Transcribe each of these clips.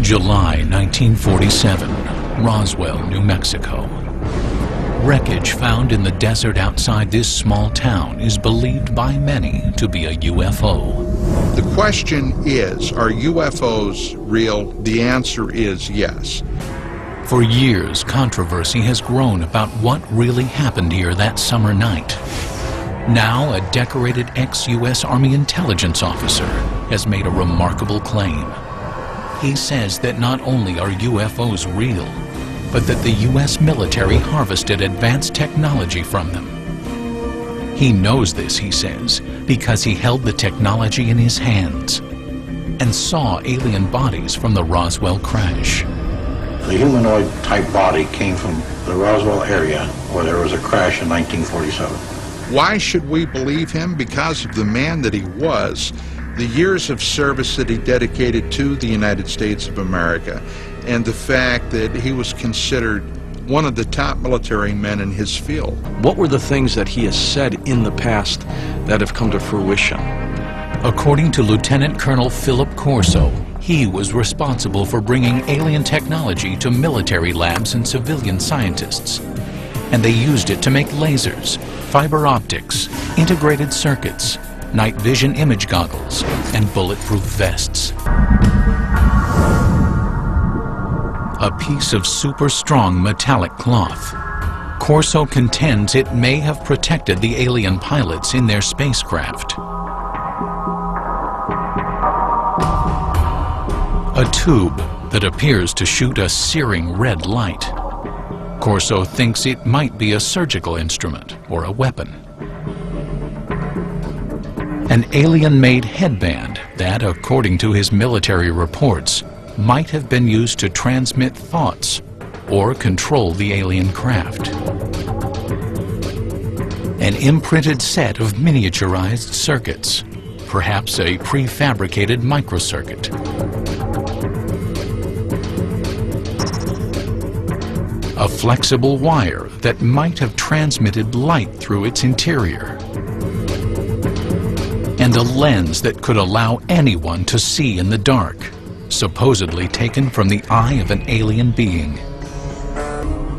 July 1947, Roswell, New Mexico. Wreckage found in the desert outside this small town is believed by many to be a UFO. The question is, are UFOs real? The answer is yes. For years, controversy has grown about what really happened here that summer night. Now, a decorated ex-U.S. Army intelligence officer has made a remarkable claim. He says that not only are UFOs real, but that the U.S. military harvested advanced technology from them. He knows this, he says, because he held the technology in his hands and saw alien bodies from the Roswell crash. The humanoid type body came from the Roswell area where there was a crash in 1947. Why should we believe him? Because of the man that he was, the years of service that he dedicated to the United States of America, and the fact that he was considered one of the top military men in his field. What were the things that he has said in the past that have come to fruition? According to Lieutenant Colonel Philip Corso, he was responsible for bringing alien technology to military labs and civilian scientists. And they used it to make lasers, fiber optics, integrated circuits, night vision image goggles, and bulletproof vests. A piece of super strong metallic cloth. Corso contends it may have protected the alien pilots in their spacecraft. A tube that appears to shoot a searing red light. Corso thinks it might be a surgical instrument or a weapon. An alien-made headband that, according to his military reports, might have been used to transmit thoughts or control the alien craft. An imprinted set of miniaturized circuits, perhaps a prefabricated microcircuit. A flexible wire that might have transmitted light through its interior. And a lens that could allow anyone to see in the dark, supposedly taken from the eye of an alien being.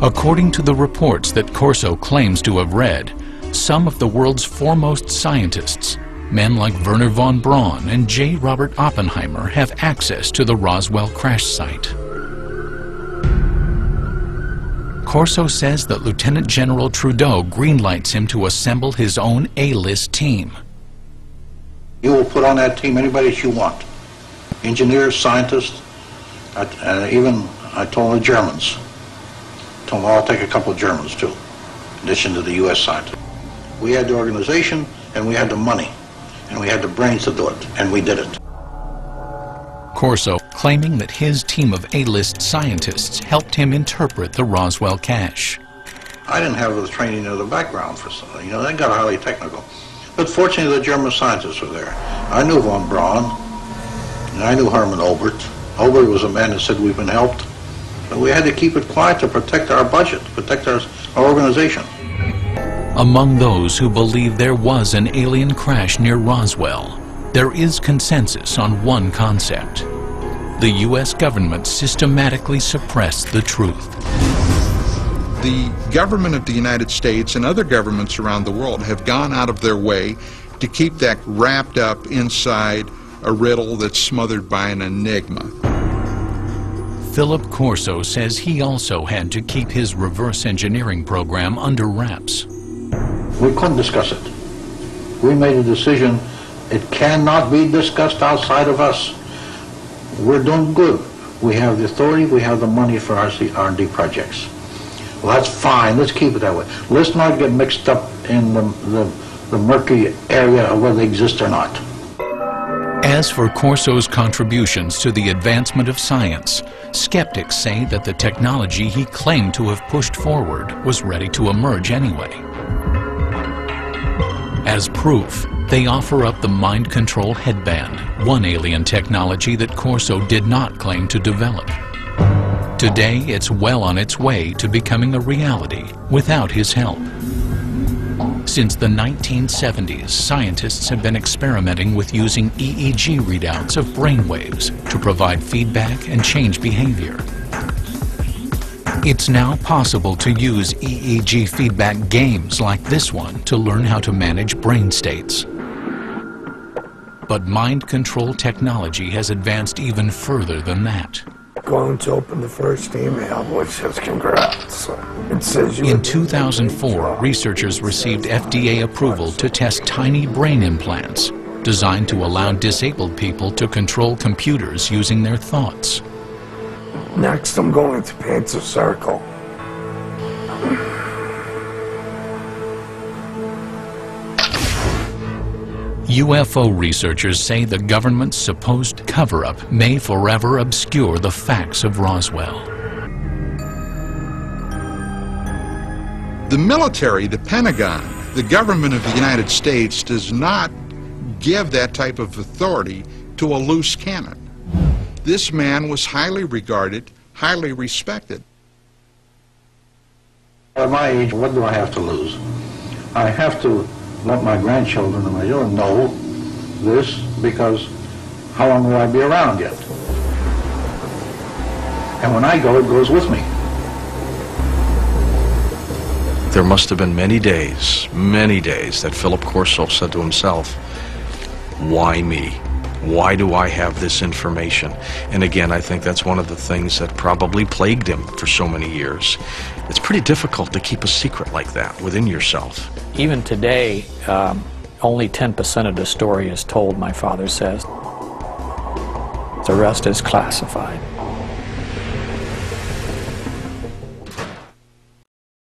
According to the reports that Corso claims to have read, some of the world's foremost scientists, men like Wernher von Braun and J. Robert Oppenheimer, have access to the Roswell crash site. Corso says that Lieutenant General Trudeau greenlights him to assemble his own A-list team. You will put on that team anybody that you want. Engineers, scientists, even I told the Germans. Told them I'll take a couple of Germans too, in addition to the U.S. scientists. We had the organization, and we had the money, and we had the brains to do it, and we did it. Corso claiming that his team of A-list scientists helped him interpret the Roswell cache. I didn't have the training or the background for something, they got highly technical. But fortunately, the German scientists were there. I knew von Braun, and I knew Hermann Obert. Obert was a man that said we've been helped. But we had to keep it quiet to protect our budget, protect our organization. Among those who believe there was an alien crash near Roswell, there is consensus on one concept. The U.S. government systematically suppressed the truth. The government of the United States and other governments around the world have gone out of their way to keep that wrapped up inside a riddle that's smothered by an enigma. Philip Corso says he also had to keep his reverse engineering program under wraps. We couldn't discuss it. We made a decision. It cannot be discussed outside of us. We're doing good. We have the authority, we have the money for our R&D projects. Well, that's fine. Let's keep it that way. Let's not get mixed up in the murky area of whether they exist or not. As for Corso's contributions to the advancement of science, skeptics say that the technology he claimed to have pushed forward was ready to emerge anyway. As proof, they offer up the mind control headband, one alien technology that Corso did not claim to develop. Today, it's well on its way to becoming a reality without his help. Since the 1970s, scientists have been experimenting with using EEG readouts of brain waves to provide feedback and change behavior. It's now possible to use EEG feedback games like this one to learn how to manage brain states. But mind control technology has advanced even further than that. Going to open the first email, which says congrats. It says you. In 2004, researchers received FDA approval to test tiny brain implants designed to allow disabled people to control computers using their thoughts. Next, I'm going to paint a circle. UFO researchers say the government's supposed cover-up may forever obscure the facts of Roswell. The military, the Pentagon, the government of the United States does not give that type of authority to a loose cannon. This man was highly regarded, highly respected. At my age, what do I have to lose? I have to let my grandchildren and my children know this, because how long will I be around yet? And when I go, it goes with me. There must have been many days that Philip Corso said to himself, why me? Why do I have this information? And again, I think that's one of the things that probably plagued him for so many years. It's pretty difficult to keep a secret like that within yourself. Even today, only 10% of the story is told, my father says. The rest is classified.